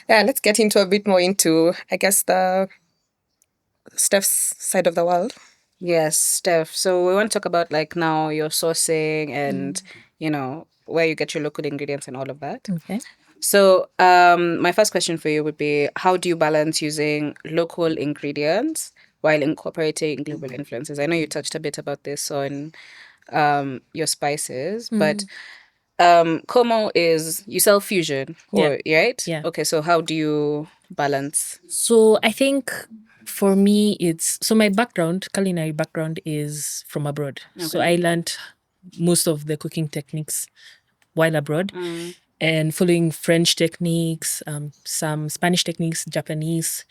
Yeah, let's get into a bit more into, I guess, the Steph's side of the world. Yes, Steph. So we want to talk about like now your sourcing and where you get your local ingredients and all of that. Okay. So my first question for you would be, how do you balance using local ingredients while incorporating global influences? I know you touched a bit about this on your spices, but Como is you sell fusion, Yeah. or right? Yeah. Okay, so how do you balance? So I think for me, my background, culinary background, is from abroad. So Okay. I learned most of the cooking techniques while abroad Mm. and following French techniques, some Spanish techniques, Japanese.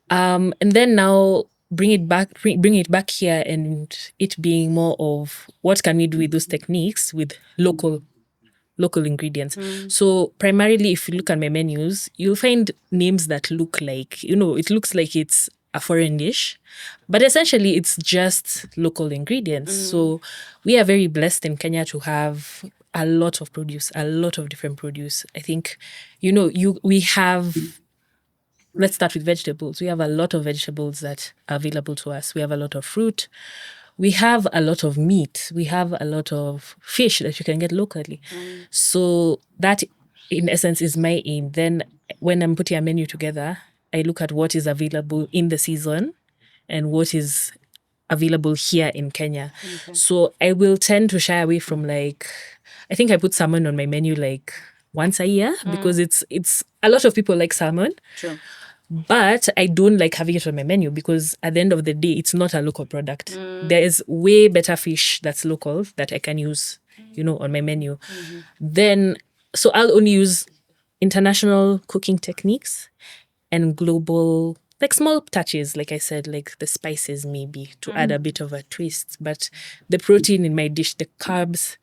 And then now bring it back here, and it being more of what can we do with those techniques with local ingredients. So primarily, if you look at my menus, you'll find names that look like, it looks like it's a foreign dish, but essentially it's just local ingredients. So we are very blessed in Kenya to have a lot of produce, a lot of different produce. I think, we have, let's start with vegetables. We have a lot of vegetables that are available to us. We have a lot of fruit. We have a lot of meat. We have a lot of fish that you can get locally. So that, in essence, is my aim. Then when I'm putting a menu together, I look at what is available in the season and what is available here in Kenya. So I will tend to shy away from, like, I think I put salmon on my menu like once a year because it's a lot of people like salmon. True. But I don't like having it on my menu because at the end of the day, it's not a local product. There is way better fish that's local that I can use, on my menu. Then, so I'll only use international cooking techniques and global, like small touches, like I said, like the spices maybe to add a bit of a twist. But the protein in my dish, the carbs,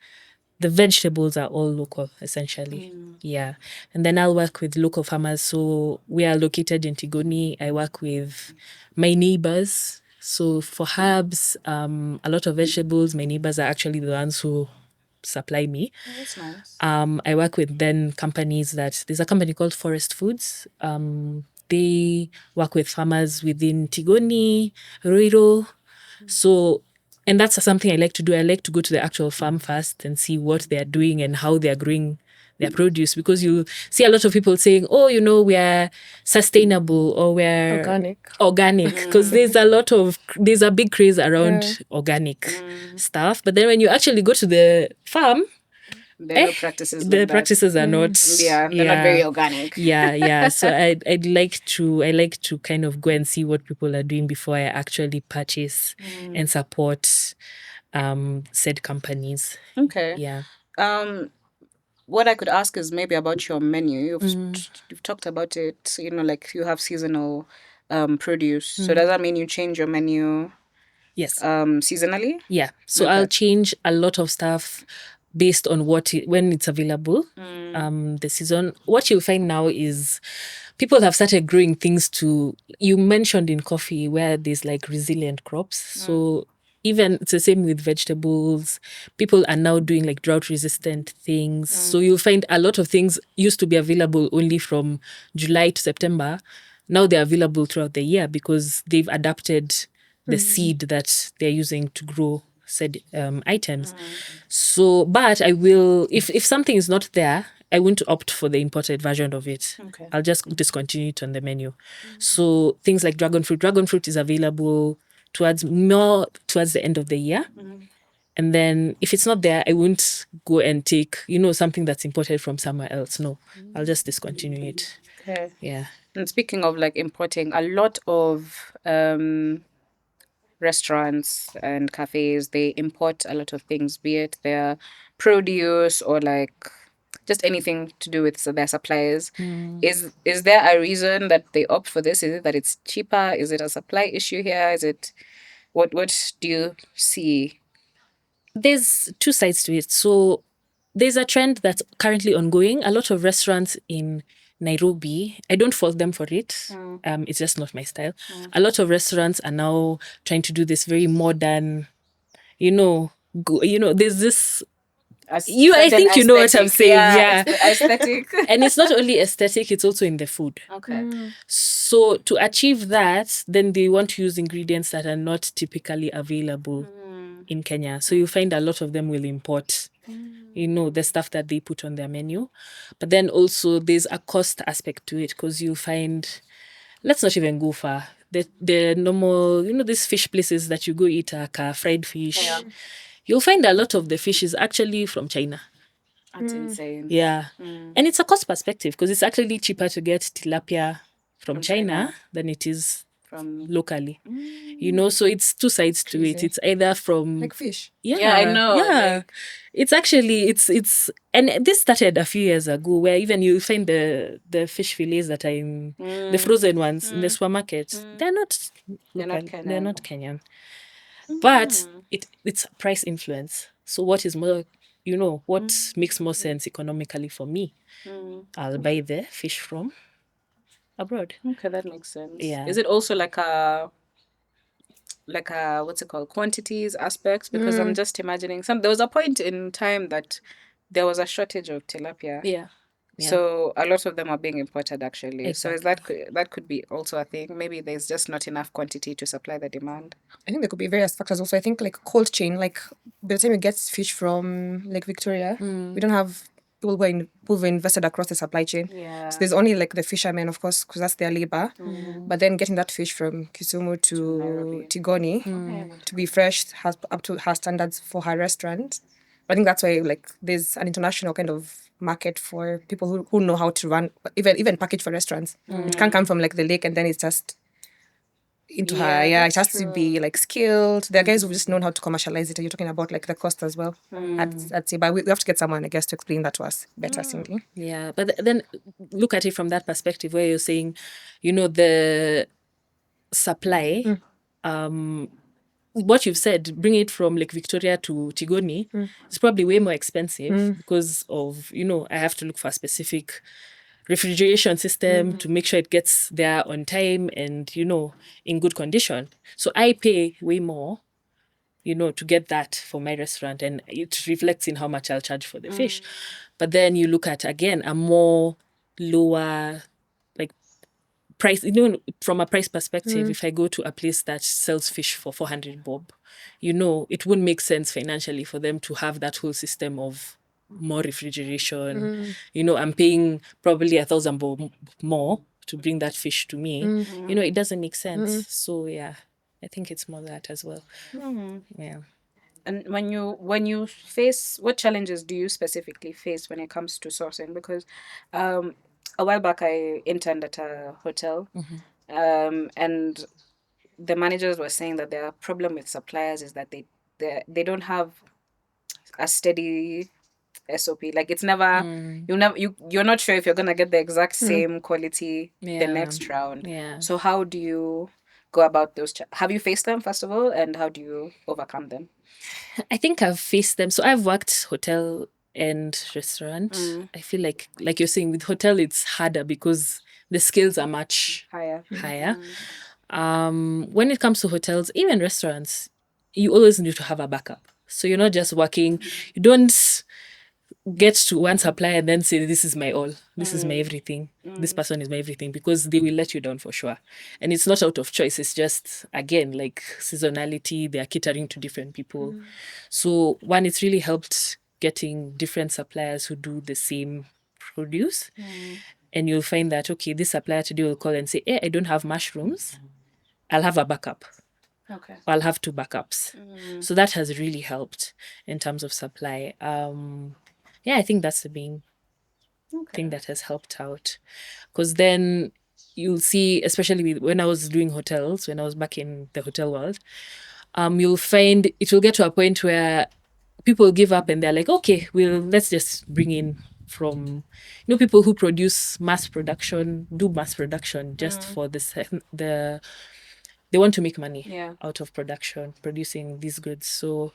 the vegetables are all local, essentially. Yeah. And then I'll work with local farmers. So we are located in Tigoni. I work with my neighbors. So for herbs, a lot of vegetables, my neighbors are actually the ones who supply me. That's nice. I work with then companies there's a company called Forest Foods. They work with farmers within Tigoni, Ruiro. So, and that's something I like to do. I like to go to the actual farm first and see what they're doing and how they're growing their produce, because you see a lot of people saying, oh, we're sustainable or we're organic, because there's a big craze around organic stuff. But then when you actually go to the farm, There are no practices the like that. practices are not They're not very organic. yeah. So I like to kind of go and see what people are doing before I actually purchase and support said companies. Okay. Yeah. What I could ask is maybe about your menu. You've talked about it, like you have seasonal produce. So does that mean you change your menu Yes. seasonally? Yeah. So Okay. I'll change a lot of stuff based on when it's available. The season. What you'll find now is people have started growing things you mentioned in coffee where there's like resilient crops. So even it's the same with vegetables. People are now doing like drought resistant things. So you'll find a lot of things used to be available only from July to September. Now they're available throughout the year because they've adapted the seed that they're using to grow said items. So, but I will, if something is not there, I won't opt for the imported version of it. Okay. I'll just discontinue it on the menu. So things like dragon fruit. Dragon fruit is available towards the end of the year. And then if it's not there, I won't go and take, something that's imported from somewhere else. No, I'll just discontinue it. Okay. Yeah. And speaking of like importing, a lot of restaurants and cafes, they import a lot of things, be it their produce or like just anything to do with their suppliers. Is there a reason that they opt for this? Is it that it's cheaper? Is it a supply issue here? Is it what do you see? There's two sides to it. So there's a trend that's currently ongoing. A lot of restaurants in Nairobi, I don't fault them for it. It's just not my style. A lot of restaurants are now trying to do this very modern, there's this I think you know what I'm saying. Yeah. Aesthetic. And it's not only aesthetic, it's also in the food. Okay. So to achieve that, then they want to use ingredients that are not typically available in Kenya. So you find a lot of them will import, the stuff that they put on their menu. But then also there's a cost aspect to it, because you find, let's not even go far. The normal, these fish places that you go eat, fried fish. Yeah. You'll find a lot of the fish is actually from China. That's insane. Yeah. And it's a cost perspective, because it's actually cheaper to get tilapia from China than it is From locally. So it's two sides to it. It's either from Like fish. Yeah, I know, Yeah. like- It's actually it's and this started a few years ago, where even you find the fish fillets that are in the frozen ones in the supermarket. They're not They're not local. They're Kenyan. not Kenyan. But it's price influence. So what is more, what makes more sense economically for me? I'll buy the fish from abroad. Okay, that makes sense. Yeah. Is it also like a what's it called, quantities aspects? Because I'm just imagining there was a point in time that there was a shortage of tilapia. Yeah. So a lot of them are being imported actually. So is that could be also a thing? Maybe there's just not enough quantity to supply the demand. I think there could be various factors also. I think like cold chain, like by the time you get fish from Lake Victoria, we don't have people who invested across the supply chain. Yeah. So there's only like the fishermen, of course, because that's their labor. But then getting that fish from Kisumu to Tigoni to be fresh has up to her standards for her restaurant. I think that's why like there's an international kind of market for people who know how to run even package for restaurants. It can't come from like the lake and then it's just into her. Yeah, it has to be like skilled. There are guys who've just known how to commercialize it. And you're talking about like the cost as well. I'd say, but we have to get someone, I guess, to explain that to us better, Cindy. Yeah, but then look at it from that perspective, where you're saying, the supply, what you've said, bring it from Lake Victoria to Tigoni, it's probably way more expensive because of, I have to look for a specific refrigeration system to make sure it gets there on time and, in good condition. So I pay way more, to get that for my restaurant, and it reflects in how much I'll charge for the fish. But then you look at, again, a more lower like price, from a price perspective, if I go to a place that sells fish for 400 bob, it wouldn't make sense financially for them to have that whole system of more refrigeration. I'm paying probably 1,000 bob more to bring that fish to me. It doesn't make sense. So yeah, I think it's more that as well. Yeah. And when you face, what challenges do you specifically face when it comes to sourcing? Because a while back I interned at a hotel, and the managers were saying that their problem with suppliers is that they don't have a steady SOP. Like it's never you're not sure if you're gonna get the exact same quality the next round. Yeah. So how do you go about those? Have you faced them first of all, and how do you overcome them? I think I've faced them. So I've worked hotel and restaurant. I feel like you're saying, with hotel it's harder because the scales are much Higher. When it comes to hotels, even restaurants, you always need to have a backup. So you're not just working. You don't get to one supplier and then say, this is my all, this is my everything, this person is my everything, because they will let you down for sure. And it's not out of choice, it's just, again, like seasonality, they are catering to different people. So one, it's really helped getting different suppliers who do the same produce. And you'll find that, okay, this supplier today will call and say, hey, I don't have mushrooms, I'll have a backup. Okay. I'll have 2 backups. So that has really helped in terms of supply. Yeah, I think that's the main thing that has helped out. Because then you'll see, especially when I was doing hotels, when I was back in the hotel world, you'll find it will get to a point where people give up and they're like, okay, let's just bring in from, people who produce mass production, do mass production just for they want to make money out of producing these goods. So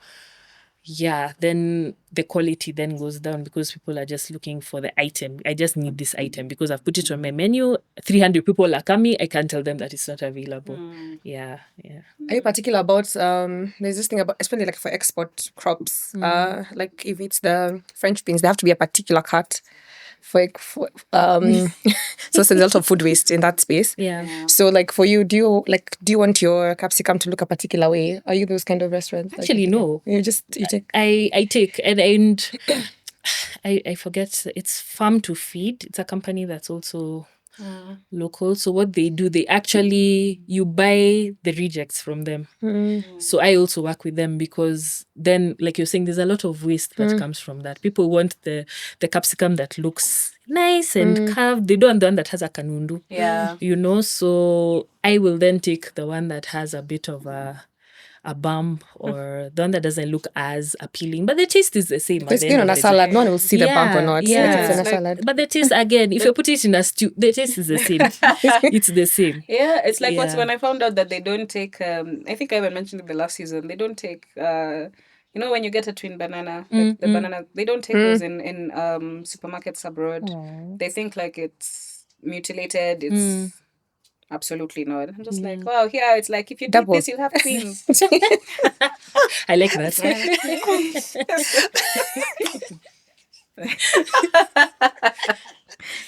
then the quality then goes down because people are just looking for the item. I just need this item because I've put it on my menu. 300 people are coming. I can't tell them that it's not available. Yeah. Are you particular about there's this thing about, especially like for export crops, like if it's the French beans, they have to be a particular cut for so there's a lot of food waste in that space. Yeah. So like for you, do you want your capsicum to look a particular way? Are you those kind of restaurants? Actually, no. You take. I take and I forget, it's Farm to Feed. It's a company that's also local. So what they do, they actually, you buy the rejects from them. So I also work with them because then, like you're saying, there's a lot of waste that comes from that. People want the capsicum that looks nice and carved. They don't want the one that has a kanundu. Yeah. So I will then take the one that has a bit of a bump or the one that doesn't look as appealing, but the taste is the same. If it's been on a salad, no one will see the bump or not. Yeah, If it's in a salad. But the taste, again, if you put it in a stew, the taste is the same. It's the same. Yeah, it's like when I found out that they don't take, I think I even mentioned it the last season, they don't take, when you get a twin banana, like the banana, they don't take those in supermarkets abroad. They think like it's mutilated, it's absolutely not. I'm just like, wow, yeah, it's like if you take this, you have twins. I like that.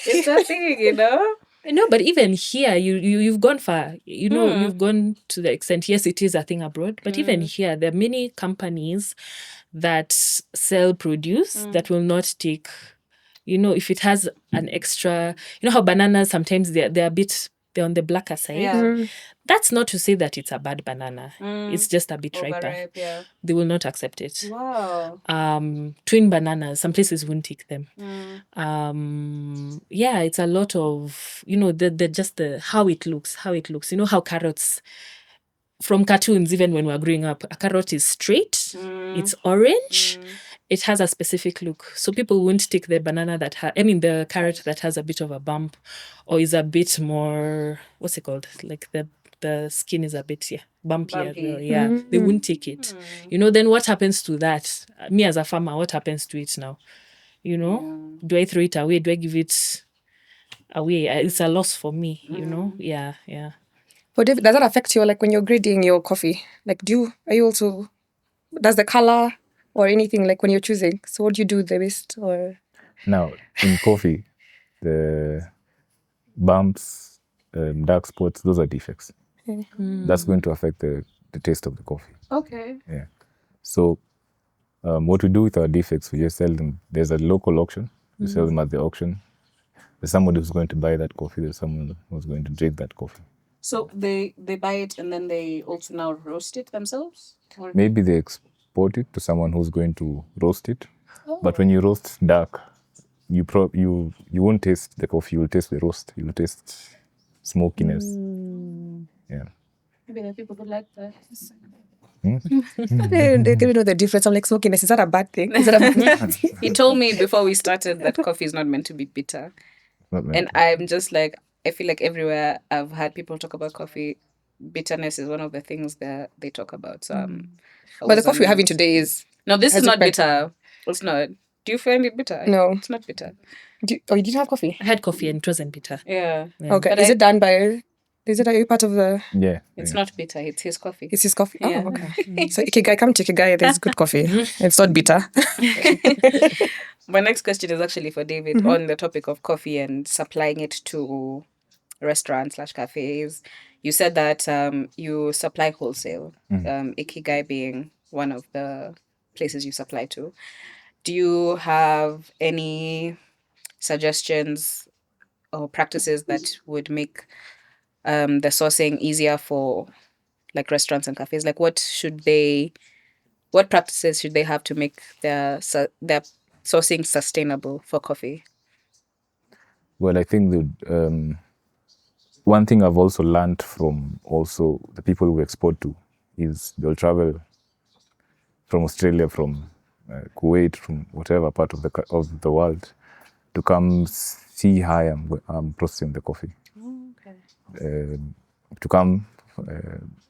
It's a thing, No, but even here, you've gone far. You've gone to the extent. Yes, it is a thing abroad, but even here, there are many companies that sell produce that will not take. If it has an extra, how bananas sometimes they're a bit. They're on the blacker side. Yeah. That's not to say that it's a bad banana. It's just a bit riper. Overripe, yeah. They will not accept it. Wow. Twin bananas, some places won't take them. It's a lot of, the how it looks. How carrots, from cartoons, even when we were growing up, a carrot is straight, it's orange, it has a specific look. So people won't take the banana the carrot that has a bit of a bump or is a bit more, what's it called? Like the skin is a bit, bumpy as well. Yeah, they won't take it. Then what happens to that? Me as a farmer, what happens to it now? Do I throw it away? Do I give it away? It's a loss for me, Yeah. But does that affect you, like when you're grading your coffee? Like, does the color or anything, like when you're choosing? So what do you do with the waste? Or now in coffee, the bumps, dark spots, those are defects. That's going to affect the taste of the coffee. Okay. Yeah. So what we do with our defects, we just sell them. There's a local auction. We sell them at the auction. There's somebody who's going to buy that coffee. There's someone who's going to drink that coffee. So they buy it and then they also now roast it themselves? Or? Maybe they export it to someone who's going to roast it. But when you roast dark, you won't taste the coffee. You'll taste the roast. You'll taste smokiness. Yeah. Maybe there are people who like that. they know the difference. I'm like, smokiness, is that a bad thing? He told me before we started that coffee is not meant to be bitter. And I'm just like, I feel like everywhere I've had people talk about coffee, bitterness is one of the things that they talk about. So, but the coffee we're having today is... No, this is not bitter. It's not. Do you find it bitter? No. It's not bitter. You didn't have coffee? I had coffee and it wasn't bitter. Yeah. Okay. But are you part of the... Yeah. It's not bitter. It's his coffee. It's his coffee? Yeah. Oh, okay. So Ikigai, come to Ikigai, there's good coffee. It's not bitter. My next question is actually for David on the topic of coffee and supplying it to restaurants/cafes. You said that you supply wholesale, Ikigai being one of the places you supply to. Do you have any suggestions or practices that would make the sourcing easier for like restaurants and cafes? Like what practices should they have to make their sourcing sustainable for coffee? Well, I think the one thing I've also learned from also the people we export to is they'll travel from Australia, from Kuwait, from whatever part of the world to come see how I'm processing the coffee. Okay. To come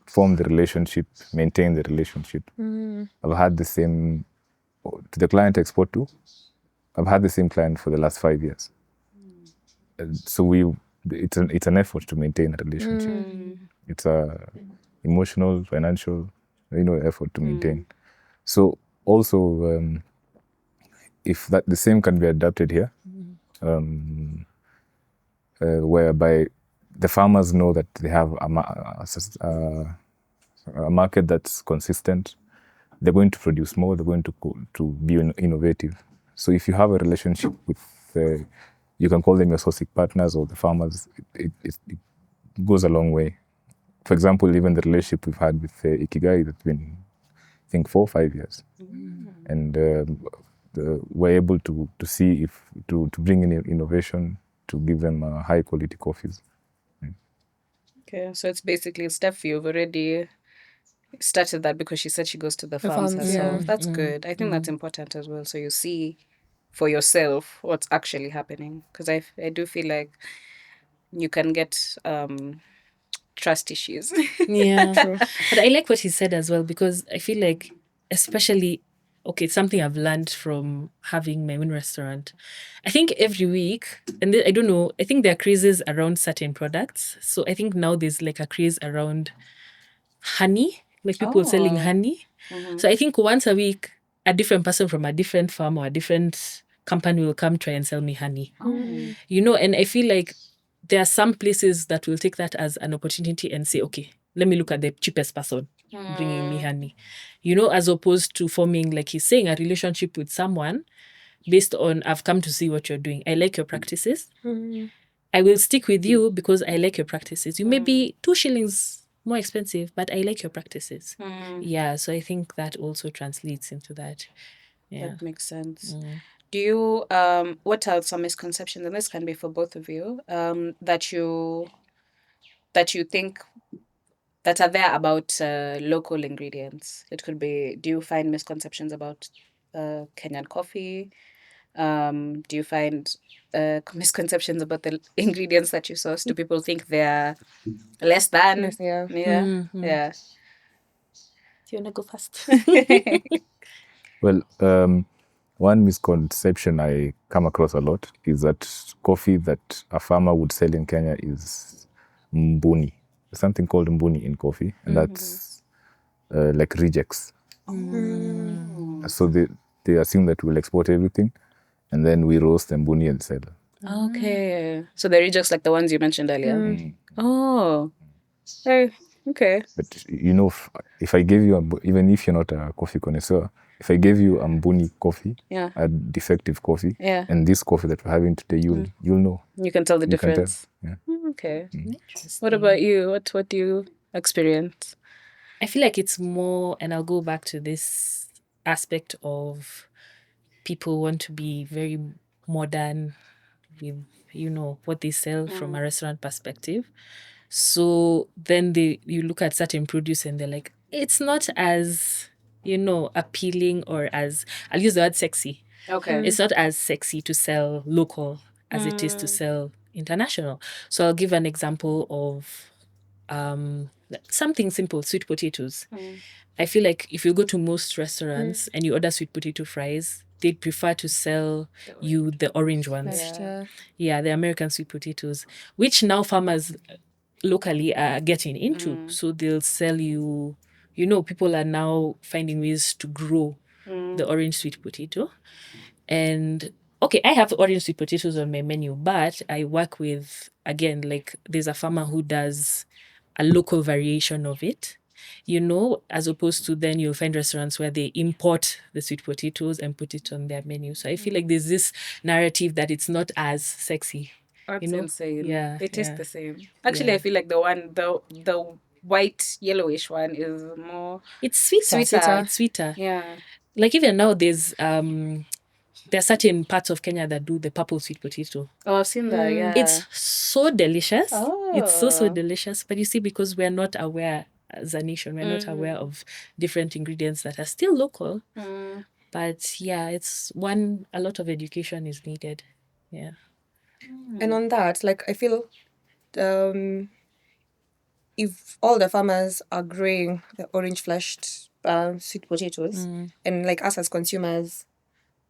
form the relationship, maintain the relationship. I've had the same to the client I export to, I've had the same client for the last 5 years. And so it's an effort to maintain a relationship. It's a emotional, financial, effort to maintain. So also, if that the same can be adapted here, whereby the farmers know that they have a market that's consistent, they're going to produce more, they're going to be innovative. So if you have a relationship with, you can call them your sourcing partners or the farmers, it goes a long way. For example, even the relationship we've had with Ikigai, that's been, I think, 4 or 5 years. And we're able to see if, to bring in innovation, to give them high quality coffees. Okay, so it's basically Steph, you've already started that because she said she goes to the farms farms, herself. yeah. That's good. I think that's important as well. So you see for yourself what's actually happening. Because I do feel like you can get trust issues. Yeah. But I like what he said as well, because I feel like, especially, okay, something I've learned from having my own restaurant. I think every week, and I don't know, I think there are crazes around certain products. So I think now there's like a craze around honey, like people selling honey. So I think once a week, a different person from a different farm or a different company will come try and sell me honey. And I feel like there are some places that will take that as an opportunity and say, okay, let me look at the cheapest person bringing me honey. As opposed to forming, like he's saying, a relationship with someone based on, I've come to see what you're doing. I like your practices. I will stick with you because I like your practices. You may be 2 shillings more expensive, but I like your practices. Yeah, so I think that also translates into that. Yeah. That makes sense. Do you what are some misconceptions, and this can be for both of you, that you think that are there about local ingredients? It could be, do you find misconceptions about Kenyan coffee? Do you find misconceptions about the ingredients that you source? Do people think they're less than? Yes, yeah. Yeah. Do you want to go first? Well, one misconception I come across a lot is that coffee that a farmer would sell in Kenya is mbuni. There's something called mbuni in coffee, and that's like rejects. So they assume that we'll export everything, and then we roast mbuni and sell. Okay. So the rejects like the ones you mentioned earlier. Oh. Okay. But if I gave you, even if you're not a coffee connoisseur, if I gave you a mbuni coffee, Yeah. a defective coffee, Yeah. and this coffee that we're having today, you'll know. You can tell the You can tell. difference. Yeah. Okay. What about you? What do you experience? I feel like it's more, and I'll go back to this aspect of people want to be very modern with, what they sell from a restaurant perspective. So then you look at certain produce and they're like, it's not as, appealing, or as, I'll use the word sexy. Okay. It's not as sexy to sell local as it is to sell international. So I'll give an example of something simple, sweet potatoes. I feel like if you go to most restaurants and you order sweet potato fries, they'd prefer to sell you the orange ones. Yeah, the American sweet potatoes, which now farmers locally are getting into. So they'll sell you, people are now finding ways to grow the orange sweet potato. And okay, I have orange sweet potatoes on my menu, but I work with, again, like there's a farmer who does a local variation of it, as opposed to then you'll find restaurants where they import the sweet potatoes and put it on their menu. So I feel like there's this narrative that it's not as sexy. That's insane. Yeah, They taste yeah. the same. Actually, I feel like the white yellowish one is more It's sweeter. It's sweeter. Yeah. Like even now there's there are certain parts of Kenya that do the purple sweet potato. Oh, I've seen that. Yeah. It's so delicious. It's so Oh. delicious. But you see, because we're not aware as a nation, we're not aware of different ingredients that are still local. But yeah, it's a lot of education is needed. Yeah. And on that, like, I feel if all the farmers are growing the orange fleshed sweet potatoes, and like us as consumers,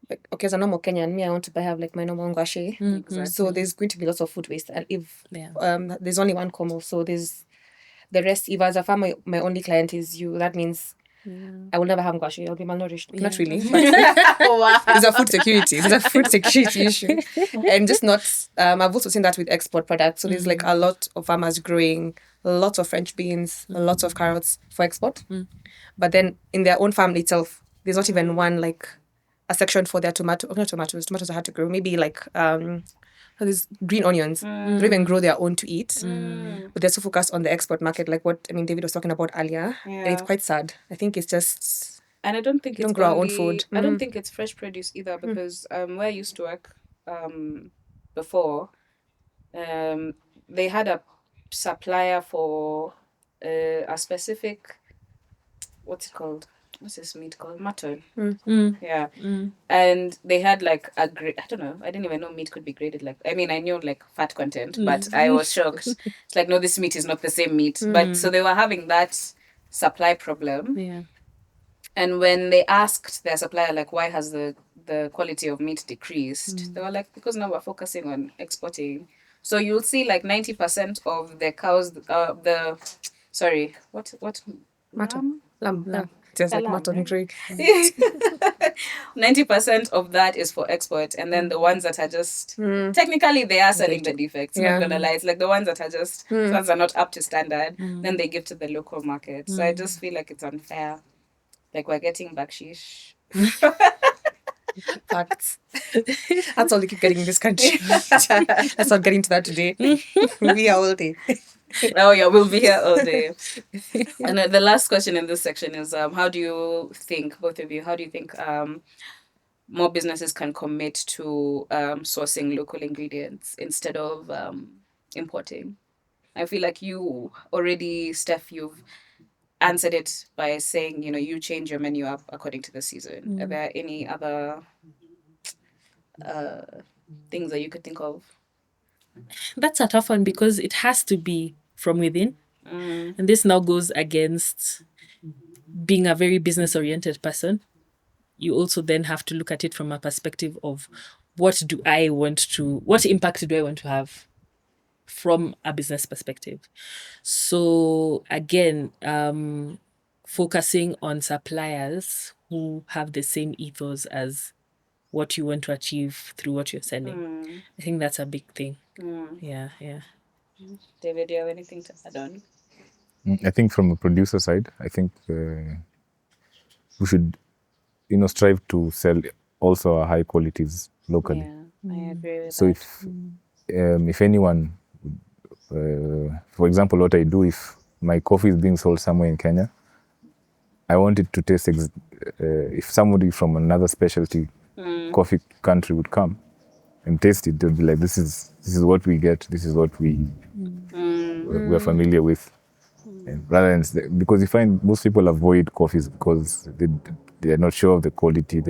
like okay, as a normal Kenyan, me I want to have like my normal ngwashi. So there's going to be lots of food waste, and if there's only one combo, so there's the rest. If as a farmer my only client is you, that means I will never have ngwashi. I'll be malnourished. Not really, but there's a food security. There's a food security issue, and just not. I've also seen that with export products. So there's like a lot of farmers growing lots of French beans, lots of carrots for export, but then in their own family itself, there's not even one like a section for their not tomatoes. Tomatoes are hard to grow. Maybe like these green onions. They don't even grow their own to eat, but they're so focused on the export market, like what David was talking about earlier, and it's quite sad. I think it's just, and I don't think it's grow our own food. I don't think it's fresh produce either, because where I used to work before, they had a supplier for a specific, what's it called? What's this meat called? Mutton. Yeah. And they had like a grade, I don't know, I didn't even know meat could be graded like, I mean, I knew like fat content, but I was shocked. It's like, no, this meat is not the same meat. But so they were having that supply problem. Yeah. And when they asked their supplier, like, why has the quality of meat decreased? They were like, because now we're focusing on exporting. So you'll see like 90% of the cows, Lamb. Just like mutton drink. 90% of that is for export, and then the ones that are just technically they are selling the defects. Not gonna lie, it's like the ones that are just ones are not up to standard, then they give to the local market. So I just feel like it's unfair. Like we're getting bakshish. Facts. That's all we keep getting in this country. Let's not get into that today. We'll be here all day. Oh yeah, we'll be here all day. And the last question in this section is, how do you think, both of you, more businesses can commit to sourcing local ingredients instead of importing? I feel like you already, Steph, you've answered it by saying, you change your menu up according to the season. Are there any other things that you could think of? That's a tough one because it has to be from within. And this now goes against being a very business-oriented person. You also then have to look at it from a perspective of what impact do I want to have from a business perspective. So again, focusing on suppliers who have the same ethos as what you want to achieve through what you're selling. I think that's a big thing. Yeah. David, do you have anything to add on? I think from a producer side, I think we should, strive to sell also our high qualities locally. Yeah, I agree with so that. If anyone, for example, what I do, if my coffee is being sold somewhere in Kenya, I want it to taste, if somebody from another specialty coffee country would come and taste it, they'll be like, this is what we get, this is what we're familiar with. And rather than, because you find most people avoid coffees because they are not sure of the quality.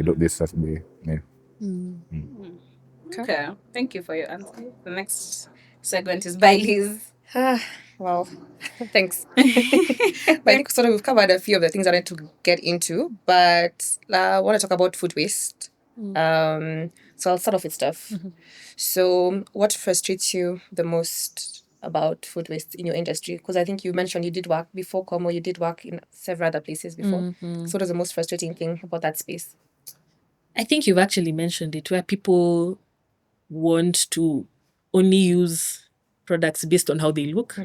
Okay, thank you for your answer. The next segment is Bailey's. Wow, thanks. But I think sort of we've covered a few of the things I wanted to get into, but I want to talk about food waste. So I'll start off with stuff. So what frustrates you the most about food waste in your industry? Because I think you mentioned you did work before Como, you did work in several other places before. So what is the most frustrating thing about that space? I think you've actually mentioned it, where people want to only use products based on how they look.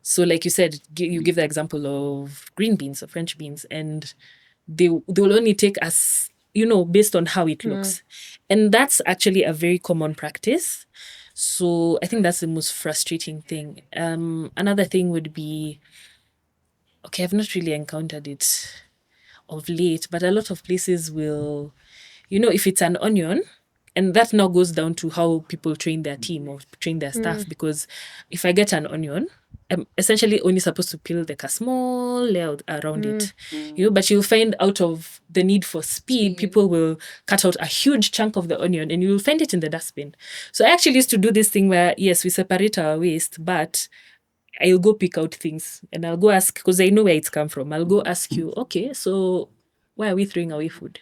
So like you said, you give the example of green beans or French beans, and they will only take us, based on how it looks. And that's actually a very common practice. So I think that's the most frustrating thing. Another thing would be, okay, I've not really encountered it of late, but a lot of places will, if it's an onion, and that now goes down to how people train their team or train their staff, because if I get an onion, I'm essentially only supposed to peel like a small layer around it. But you'll find out of the need for speed, people will cut out a huge chunk of the onion and you'll find it in the dustbin. So I actually used to do this thing where, yes, we separate our waste, but I'll go pick out things and I'll go ask, because I know where it's come from. I'll go ask you, okay, so why are we throwing away food?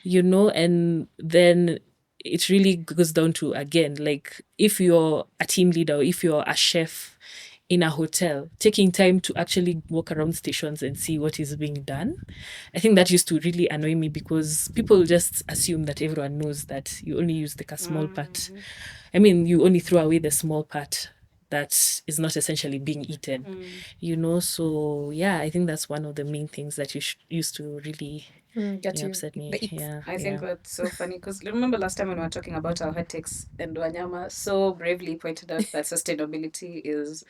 You know, and then it really goes down to, again, like if you're a team leader or if you're a chef in a hotel, taking time to actually walk around stations and see what is being done. I think that used to really annoy me because people just assume that everyone knows that you only use like a small part. I mean, you only throw away the small part that is not essentially being eaten, you know? So, yeah, I think that's one of the main things that used to really upset me. Yeah, I think that's so funny because remember last time when we were talking about our hot takes and Wanyama so bravely pointed out that sustainability is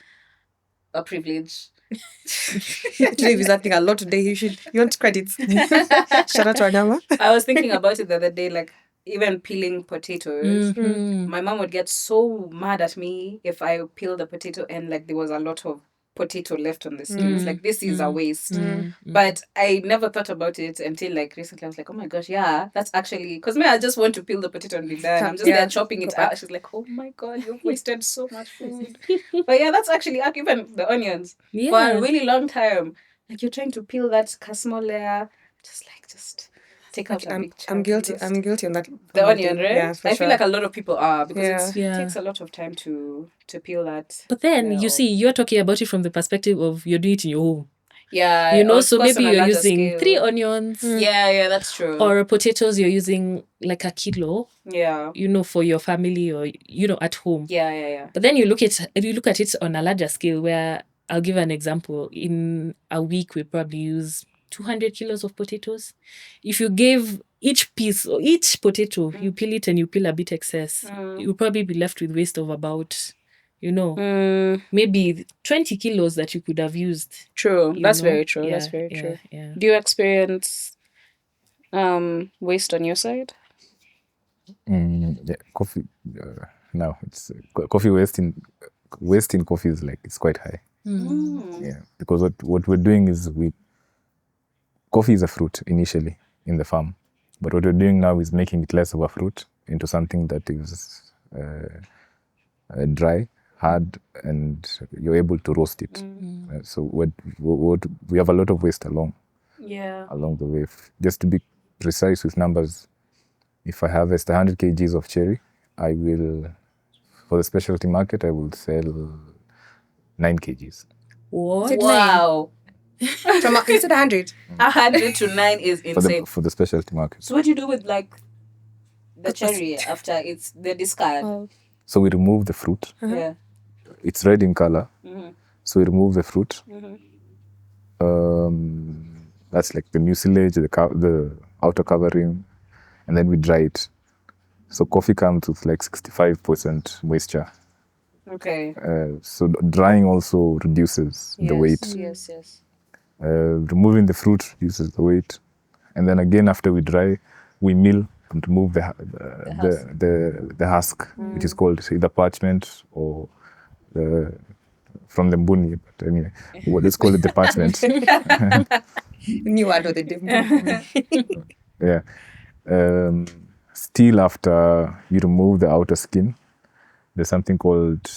a privilege. Actually, is that thing a lot today. You want credits. Shout out to Wanyama. I was thinking about it the other day, like even peeling potatoes. My mom would get so mad at me if I peel the potato and like there was a lot of potato left on the skins. Like this is a waste. But I never thought about it until like recently. I was like, oh my gosh, yeah, that's actually because I just want to peel the potato and be done. I'm just there chopping it out. She's like, oh my god, you've wasted so much food. But yeah, that's actually even the onions for a really long time. Like you're trying to peel that small layer, just take out a big chunk. I'm guilty. I'm guilty on that. The onion, right? Yeah, for I sure. feel like a lot of people are because Yeah. it takes a lot of time to peel that. But then layer you off. see, you're talking about it from the perspective of you're doing it in your home. Yeah, You know, of so course maybe on a you're larger using scale. 3 onions. Yeah, that's true. Or potatoes, you're using like a kilo, yeah, you know, for your family or, you know, at home. yeah. But then you look at it on a larger scale where I'll give an example. In a week, we probably use 200 kilos of potatoes. If you gave each piece or each potato, you peel it and you peel a bit excess, you'll probably be left with waste of about, you know, maybe 20 kilos that you could have used. True. you That's know? very true. Yeah, That's very yeah, true. yeah. Do you experience waste on your side? Yeah, coffee. Now it's coffee waste in coffee is like it's quite high. Yeah, because what we're doing is coffee is a fruit initially in the farm, but what we're doing now is making it less of a fruit into something that is dry, hard, and you're able to roast it. So what we have a lot of waste along the way. Just to be precise with numbers, if I harvest 100 kgs of cherry, I will, for the specialty market, I will sell 9 kgs. What? Wow. From is it 100? 100 to 9 is insane. For the specialty market. So what do you do with like the cherry after it's the discard? So we remove the fruit. Yeah. It's red in color. So we remove the fruit. That's like the mucilage, the outer covering, and then we dry it. So coffee comes with like 65% moisture. Okay. So drying also reduces the weight. Yes. Removing the fruit reduces the weight, and then again after we dry, we mill and remove the husk, which is called either parchment or from the mbuni. But anyway, let's call it the parchment. New word of the day. Yeah. Still after you remove the outer skin, there's something called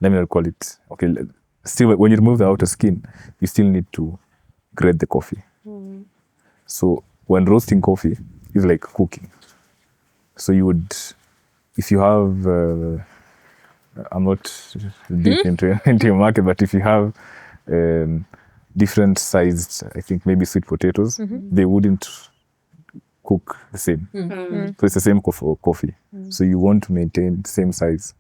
let me not call it. Okay. Still, when you remove the outer skin, you still need to grate the coffee. So when roasting coffee, it's like cooking. So you would, if you have, I'm not deep into your market, but if you have different sized, I think maybe sweet potatoes, they wouldn't cook the same. So it's the same coffee. So you want to maintain the same size.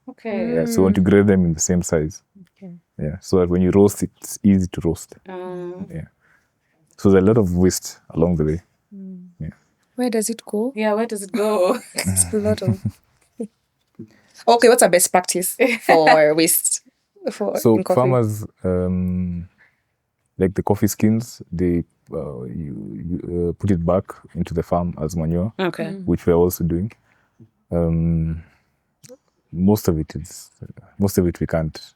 Okay. Yeah, so you want to grate them in the same size. Okay. Yeah, so that when you roast it, it's easy to roast. Yeah. So there's a lot of waste along the way. Yeah. Where does it go? Yeah, where does it go? It's a lot of. Okay, what's a best practice for waste? So in coffee? farmers, like the coffee skins, they you put it back into the farm as manure, Okay. which we're also doing. Most of it we can't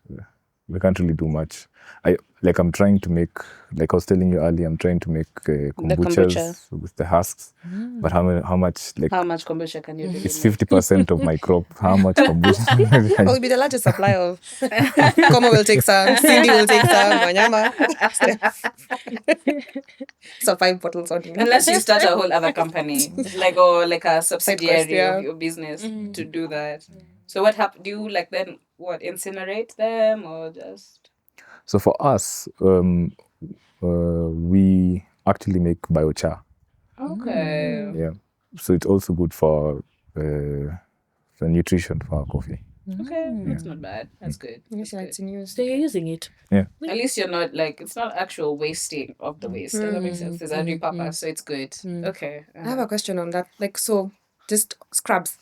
we can't really do much. I'm trying to make, like I was telling you earlier, I'm trying to make kombuchas kombucha. with the husks. But how much, like, How much kombucha can you really it's make? 50% of my crop. How much kombucha? We'll be the largest supplier of. Como will take some. Cindy will take some. Wanyama. Steph. So 5 bottles on you. Unless you start a whole other company, or like a subsidiary yeah. of your business to do that. So what do you like then? What, incinerate them or just? So for us, we actually make biochar. Okay. Yeah. So it's also good for nutrition for our coffee. Okay, that's not bad. That's good. Yes, That's it's good. in use. So you're using it. Yeah. At least you're not like, it's not actual wasting of the waste. Does that make sense? There's a repurpose, so it's good. Okay. I have a question on that. Like, so just scrubs,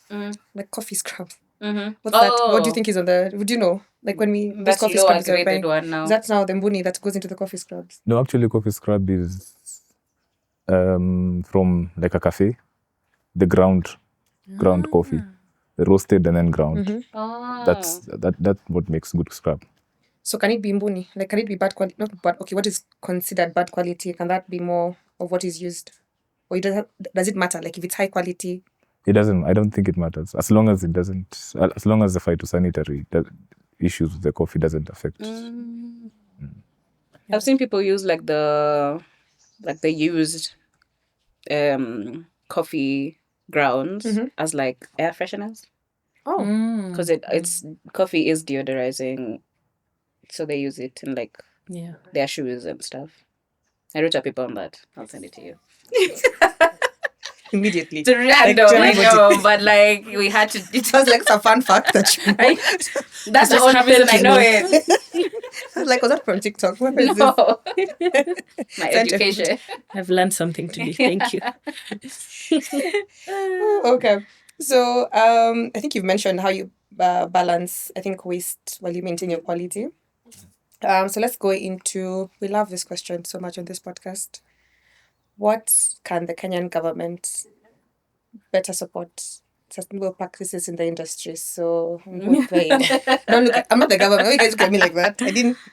like coffee scrubs. What's that? What do you think is on the? Would you know? Like when we those That's coffee lower scrubs are graded buying, one now. that's now the mbuni that goes into the coffee scrubs. No, actually, coffee scrub is from like a cafe, the ground coffee, the roasted and then ground. That's what makes good scrub. So can it be mbuni? Like, can it be bad quality? Not bad. Okay, what is considered bad quality? Can that be more of what is used, or does it matter? Like if it's high quality. It doesn't. I don't think it matters as long as it doesn't. As long as the phytosanitary issues with the coffee doesn't affect. I've seen people use like the used coffee grounds as like air fresheners. Because it's coffee is deodorizing, so they use it in like their shoes and stuff. I wrote up people on that. I'll send it to you. Immediately. It's random, I know, but like we had to. It sounds like it's a fun fact that you know. That's the only reason I know it. I was like, was that from TikTok? Where is this? No. My education. I've learned something today. Thank you. Okay. So I think you've mentioned how you balance, I think, waste while you maintain your quality. So let's go into, we love this question so much on this podcast. What can the Kenyan government better support sustainable practices in the industry? So I'm not paying. Don't look. I'm not the government. Why you guys look at me like that?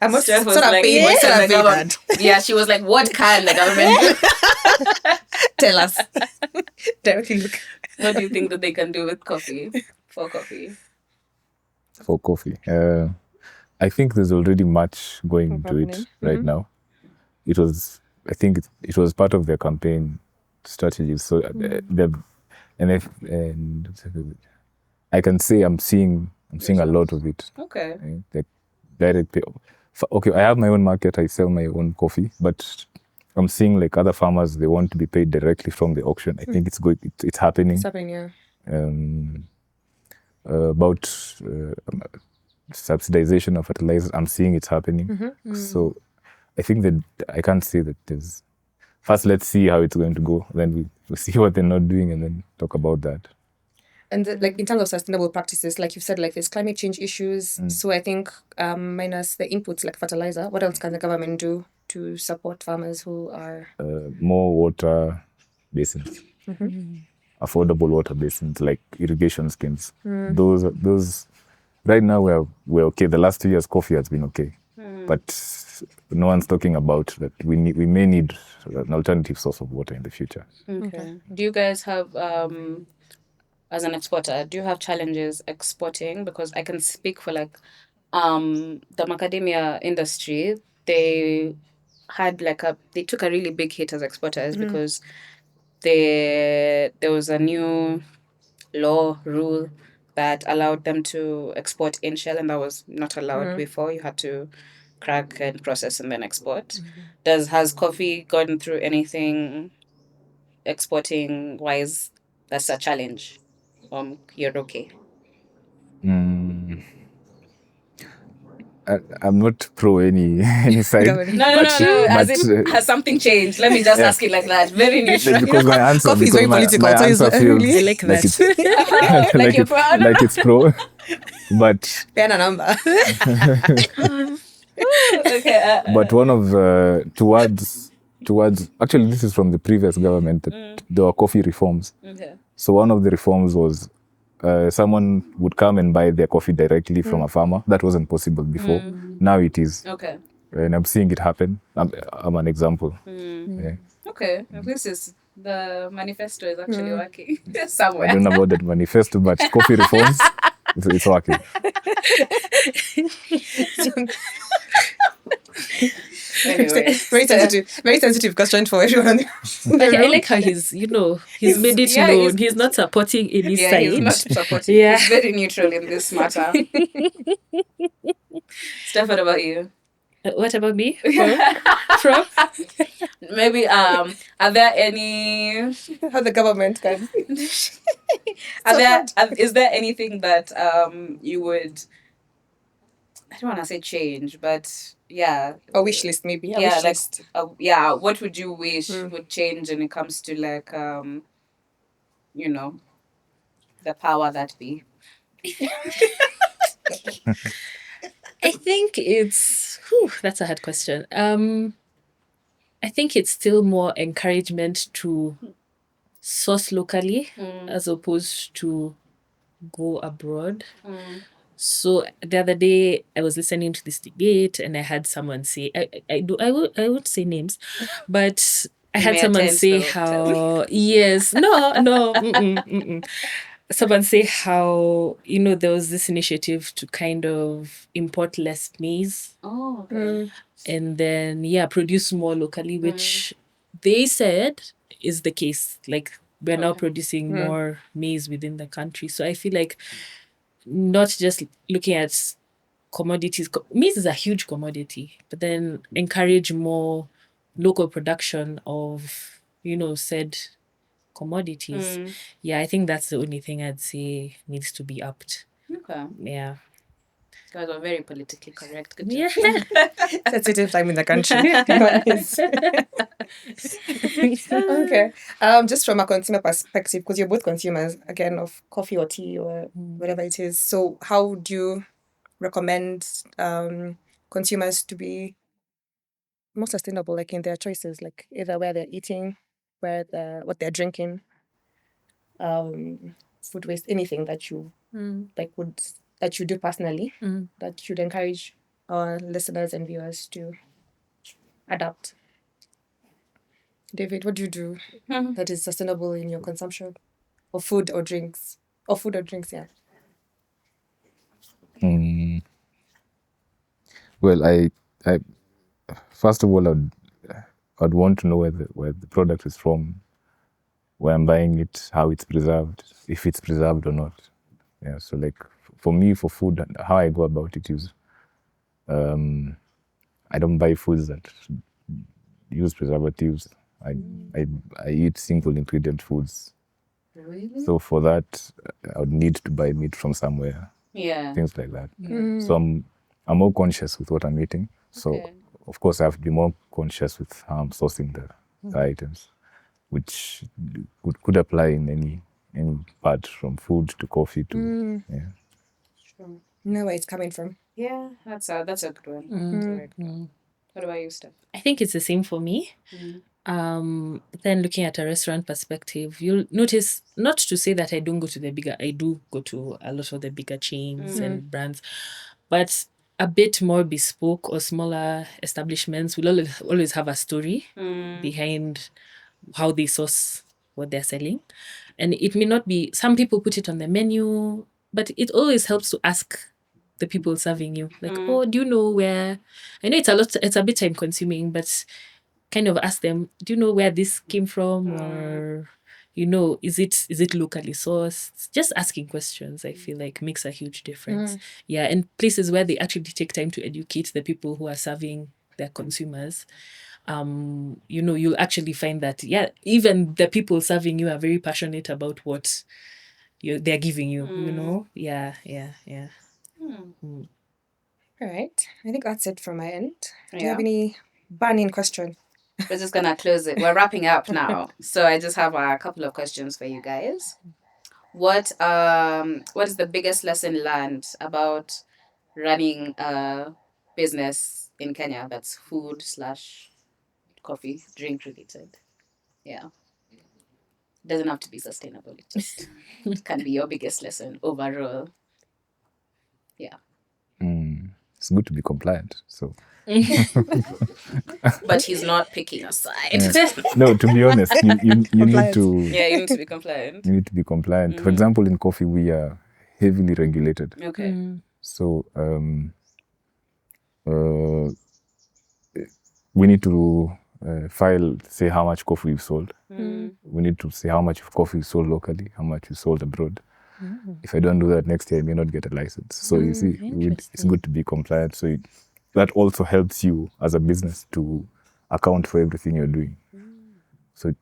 I'm not Steph was sort of like, paying. what Sort can of the paying government? that. Yeah, she was like, what can the government do? Tell us. Directly look. What do you think that they can do with coffee? For coffee? For coffee, I think there's already much going into it right now. I think it was part of their campaign strategies. So I can say I'm seeing a lot of it. Okay. Like direct pay. Okay, I have my own market. I sell my own coffee, but I'm seeing like other farmers, they want to be paid directly from the auction. I think it's good. It's happening. It's happening, yeah. About subsidization of fertilizer, I'm seeing it's happening. So I think that I can't say that there's. First, let's see how it's going to go. Then we see what they're not doing, and then talk about that. And like in terms of sustainable practices, like you've said, like there's climate change issues. So I think minus the inputs like fertilizer, what else can the government do to support farmers who are more water basins, affordable water basins like irrigation schemes. Those right now we're okay. The last 2 years, coffee has been okay, but no one's talking about that. We may need an alternative source of water in the future. Okay. Do you guys have as an exporter, do you have challenges exporting? Because I can speak for like the macadamia industry. They had they took a really big hit as exporters because there was a new rule that allowed them to export in shell, and that was not allowed before. You had to crack and process and then export. Has coffee gone through anything exporting wise that's a challenge? You're okay. I'm not pro any side. No. Has something changed? Let me just ask it like that. Very neutral. Because my answer, coffee is very political, my so it's answer feels really like like that. it's Like you're proud. like it's pro, but pen a number. Okay. but one of towards actually this is from the previous government that there were coffee reforms. Okay. So one of the reforms was someone would come and buy their coffee directly from a farmer. That wasn't possible before. Now it is. Okay. And I'm seeing it happen. I'm an example. Yeah. Okay. This is the manifesto is actually working I somewhere. don't know about that manifesto, but coffee reforms, it's working. Anyway, Very sensitive question for everyone. I like how he's made it known. He's not supporting any side. he's not supporting. Yeah. He's very neutral in this matter. Steph, what about you? What about me? From? Maybe are there any How the government can. is there anything that you would, I don't want to say change, but yeah, A wish list, maybe. A yeah, wish like list. what would you wish would change when it comes to like the power that be? I think that's a hard question. I think it's still more encouragement to source locally as opposed to go abroad. So the other day I was listening to this debate and I had someone say, I won't say names, but I had may someone attend, say though. how someone say how there was this initiative to kind of import less maize Oh, okay. and then produce more locally, which they said is the case. Like we're now producing more maize within the country. So I feel like not just looking at commodities. Maize is a huge commodity, but then encourage more local production of said commodities. Yeah, I think that's the only thing I'd say needs to be upped. Okay. Yeah. You guys are very politically correct. Good job. Yeah. Sensitive time in the country. Okay. Just from a consumer perspective, because you're both consumers, again, of coffee or tea or whatever it is. So how do you recommend consumers to be more sustainable, like in their choices, like either where they're eating, what they're drinking, food waste, anything that you that you do personally that should encourage our listeners and viewers to adapt? David, what do you do that is sustainable in your consumption of food or drinks? Yeah. Well, I first of all, I'd want to know where the product is from, where I'm buying it, how it's preserved, if it's preserved or not. Yeah. So like for me, for food, how I go about it is, I don't buy foods that use preservatives. I eat single ingredient foods. Really? So for that, I would need to buy meat from somewhere. Yeah. Things like that. So I'm more conscious with what I'm eating. So Okay. of course I have to be more conscious with how I'm sourcing the items, which could apply in any part, from food to coffee to Sure. Know where it's coming from. Yeah, that's a good one. That's a very good one. What about you, Steph? I think it's the same for me. Then looking at a restaurant perspective, you'll notice, not to say that I do go to a lot of the bigger chains and brands, but a bit more bespoke or smaller establishments will always have a story behind how they source what they're selling. And it may not be, some people put it on the menu, but it always helps to ask the people serving you, like, oh, do you know where? I know it's a bit time consuming, but kind of ask them, do you know where this came from? Or, is it locally sourced? Just asking questions, I feel like makes a huge difference. Yeah. And places where they actually take time to educate the people who are serving their consumers, you'll actually find that, even the people serving you are very passionate about what they're giving you, Yeah. All right. I think that's it from my end. Do you Yeah. have any burning question? We're just gonna close it. We're wrapping up now. So I just have a couple of questions for you guys. What is the biggest lesson learned about running a business in Kenya that's food / coffee, drink related? Yeah. Doesn't have to be sustainable. It can be your biggest lesson overall. Yeah. It's good to be compliant. So But he's not picking a side. no, to be honest, you need Compliance. to Yeah, you need to be compliant. you need to be compliant. For example, in coffee, we are heavily regulated. Okay. So we need to file, say how much coffee we've sold. We need to say how much coffee we sold locally, how much we sold abroad. If I don't do that next year, I may not get a license. So you see, it's good to be compliant. So that also helps you as a business to account for everything you're doing. So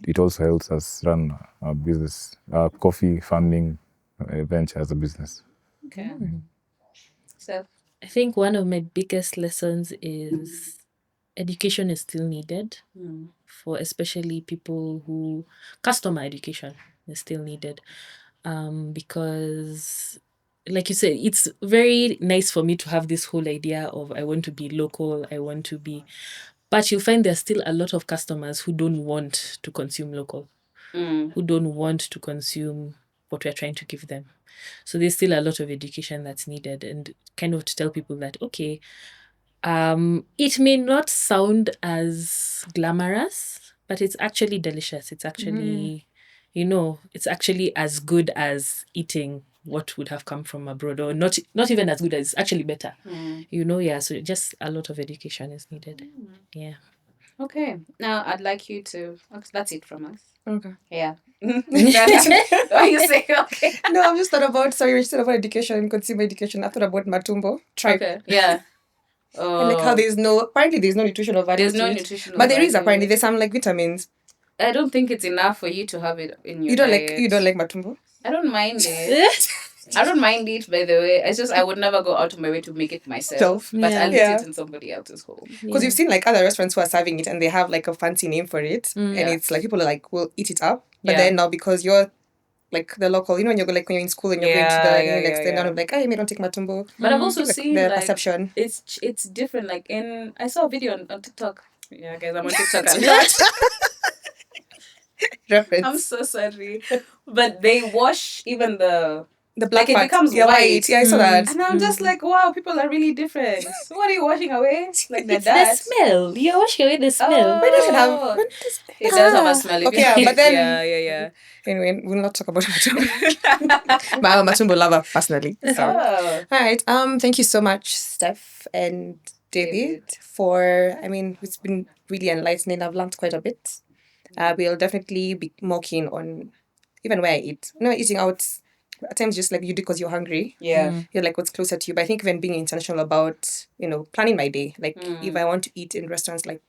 it also helps us run our business, our coffee farming venture as a business. Okay. So, I think one of my biggest lessons is education is still needed for especially people who customer education is still needed. Because like you said, it's very nice for me to have this whole idea of I want to be local, but you'll find there's still a lot of customers who don't want to consume local, who don't want to consume what we're trying to give them. So there's still a lot of education that's needed, and kind of to tell people that, okay, it may not sound as glamorous, but it's actually delicious. It's actually, it's actually as good as eating what would have come from abroad, or not even as good as, actually better. So just a lot of education is needed. Yeah. okay. Now I'd like you to. Okay, that's it from us. Okay. Yeah. Why you say okay? No, I've just thought about, sorry, we said about education, consumer education. I thought about matumbo, tribe. Okay. Yeah. And like how apparently there's no nutritional value. There's no to it. nutritional But there is value. apparently, there's some like vitamins. I don't think it's enough for you to have it in your You don't diet. like matumbo? I don't mind it. I don't mind it, by the way. It's just I would never go out of my way to make it myself. But I'll eat it in somebody else's home. Because you've seen like other restaurants who are serving it and they have like a fancy name for it. And it's like people are like, will eat it up. But then now because you're like the local, when you go like when you're in school and you're going to the next day, I'm like, hey, don't take matumbo. But I've also seen the like, perception. It's different. Like I saw a video on TikTok. Yeah, guys, I'm on TikTok a lot. Reference. I'm so sorry. But they wash even the black like part. it becomes white. white. Yeah, I saw that. And I'm just like, wow, people are really different. So what are you washing away? Like It's that. the smell. You're washing away the smell. But it should have. It does have a smell. Okay, yeah, but then yeah. Anyway, we'll not talk about matumbo. But I'm a matumbo lover personally. So. Oh. All right. Thank you so much, Steph and David, for. I mean, it's been really enlightening. I've learned quite a bit. We'll definitely be more keen on even where I eat. Eating out at times just like you do because you're hungry. Yeah. You're like what's closer to you. But I think even being intentional about, planning my day. Like if I want to eat in restaurants like,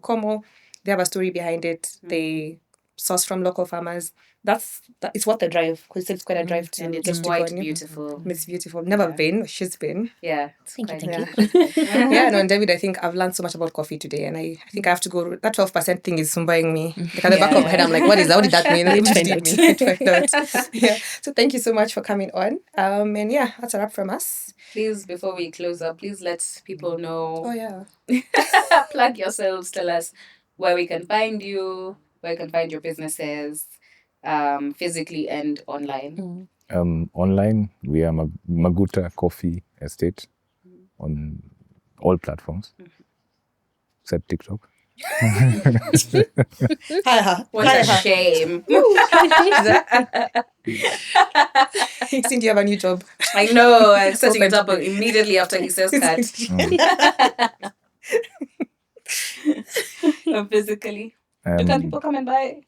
Como, they have a story behind it. They source from local farmers. It's worth the drive because it's quite a drive to And it's get to quite Tigoni. beautiful. It's beautiful. Never been. She's been. Yeah. Thank you. Yeah, no, and David, I think I've learned so much about coffee today, and I think I have to go. That 12% thing is buying me. Like at the back of my head, I'm like, what is that? What did that mean? It find out. Yeah. So thank you so much for coming on. And yeah, that's a wrap from us. Please, before we close up, please let people know. Oh yeah. Plug yourselves. Tell us where we can find you, where you can find your businesses, physically and online. Online, we are Maguta Coffee Estate on all platforms except TikTok. What a shame. Cindy, you have a new job. I know. I'm setting it up immediately after he says cut. Physically. Can people come and buy?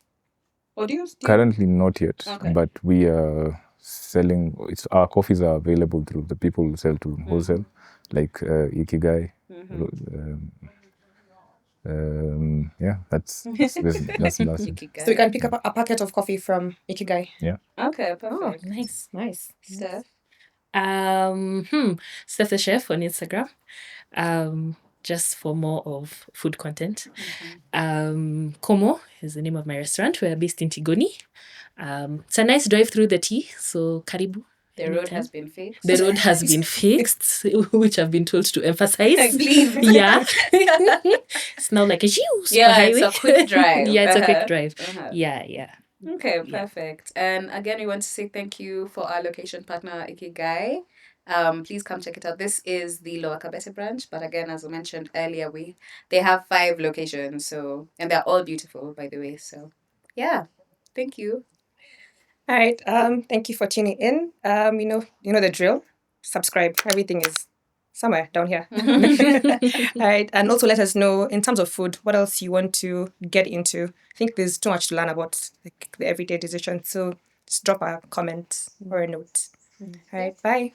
Or do you? Currently not yet, Okay. but we are selling. Our coffees are available through the people who sell to wholesale, like Ikigai. That's So we can pick up a packet of coffee from Ikigai. Yeah. Okay, perfect. Nice. Steph? Steph the Chef on Instagram. Just for more of food content. Como is the name of my restaurant. We're based in Tigoni. It's a nice drive through the tea, so karibu. The road has been fixed. The road has been fixed, which I've been told to emphasize. Please. Yeah. It's now like a juice. Yeah, it's a quick drive. Yeah, it's a quick drive. Uh-huh. Yeah. Okay, perfect. And again, we want to say thank you for our location partner, Ikigai. Please come check it out. This is the Lower Kabete branch, but again, as I mentioned earlier, they have 5 locations, and they're all beautiful, by the way. So, yeah, thank you. All right. Thank you for tuning in. You know the drill. Subscribe. Everything is somewhere down here. All right. And also let us know in terms of food, what else you want to get into. I think there's too much to learn about like the everyday decisions. So just drop a comment or a note. All right. Bye.